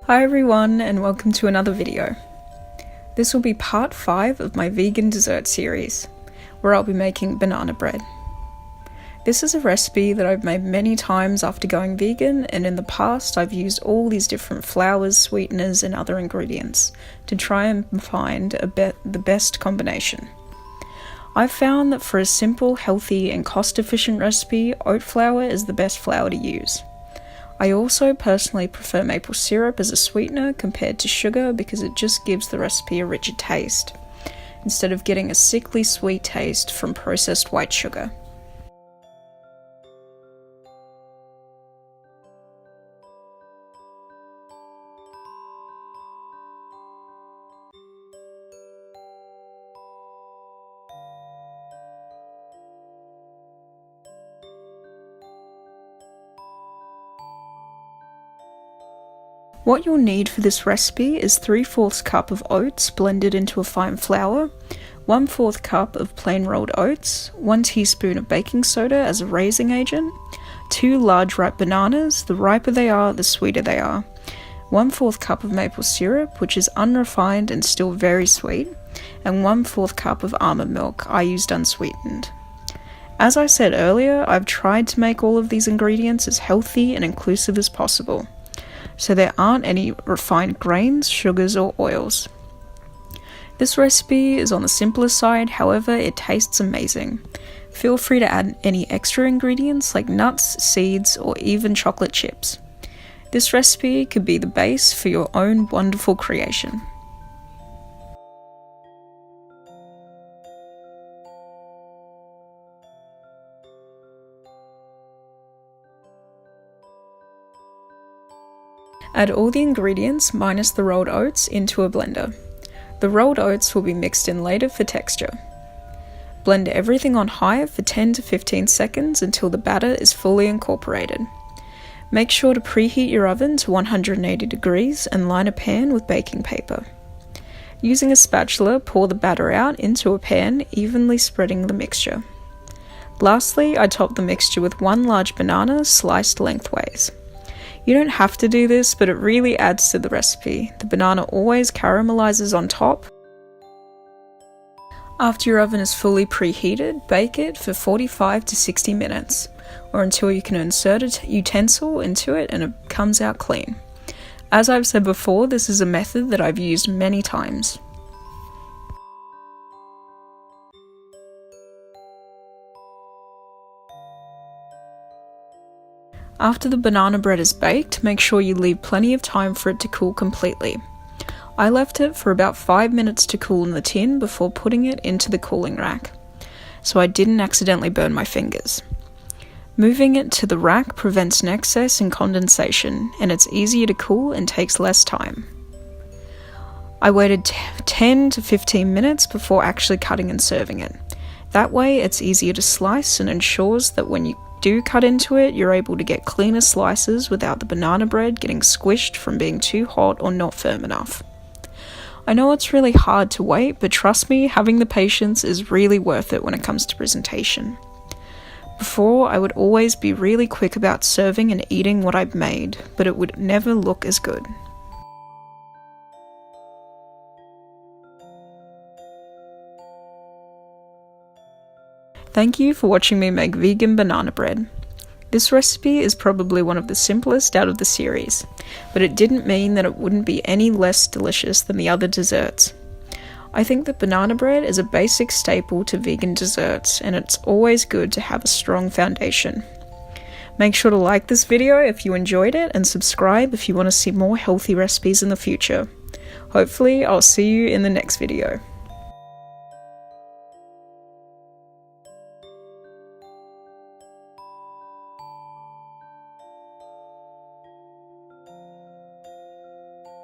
Hi everyone, and welcome to another video. This will be part 5 of my vegan dessert series, where I'll be making banana bread. This is a recipe that I've made many times after going vegan, and in the past I've used all these different flours, sweeteners and other ingredients to try and find the best combination. I've found that for a simple, healthy and cost-efficient recipe, oat flour is the best flour to use. I also personally prefer maple syrup as a sweetener compared to sugar because it just gives the recipe a richer taste, instead of getting a sickly sweet taste from processed white sugar. What you'll need for this recipe is 3/4 cup of oats blended into a fine flour, 1/4 cup of plain rolled oats, 1 teaspoon of baking soda as a raising agent, 2 large ripe bananas, the riper they are, the sweeter they are, 1/4 cup of maple syrup, which is unrefined and still very sweet, and 1/4 cup of almond milk. I used unsweetened. As I said earlier, I've tried to make all of these ingredients as healthy and inclusive as possible, so there aren't any refined grains, sugars or oils. This recipe is on the simpler side, however it tastes amazing. Feel free to add any extra ingredients like nuts, seeds or even chocolate chips. This recipe could be the base for your own wonderful creation. Add all the ingredients minus the rolled oats into a blender. The rolled oats will be mixed in later for texture. Blend everything on high for 10 to 15 seconds until the batter is fully incorporated. Make sure to preheat your oven to 180 degrees and line a pan with baking paper. Using a spatula, pour the batter out into a pan, evenly spreading the mixture. Lastly, I top the mixture with 1 large banana sliced lengthways. You don't have to do this, but it really adds to the recipe. The banana always caramelizes on top. After your oven is fully preheated, bake it for 45 to 60 minutes, or until you can insert a utensil into it and it comes out clean. As I've said before, this is a method that I've used many times. After the banana bread is baked, make sure you leave plenty of time for it to cool completely. I left it for about 5 minutes to cool in the tin before putting it into the cooling rack, so I didn't accidentally burn my fingers. Moving it to the rack prevents an excess and condensation, and it's easier to cool and takes less time. I waited 10 to 15 minutes before actually cutting and serving it. That way it's easier to slice and ensures that when you do cut into it, you're able to get cleaner slices without the banana bread getting squished from being too hot or not firm enough. I know it's really hard to wait, but trust me, having the patience is really worth it when it comes to presentation. Before, I would always be really quick about serving and eating what I've made, but it would never look as good. Thank you for watching me make vegan banana bread. This recipe is probably one of the simplest out of the series, but it didn't mean that it wouldn't be any less delicious than the other desserts. I think that banana bread is a basic staple to vegan desserts, and it's always good to have a strong foundation. Make sure to like this video if you enjoyed it, and subscribe if you want to see more healthy recipes in the future. Hopefully, I'll see you in the next video.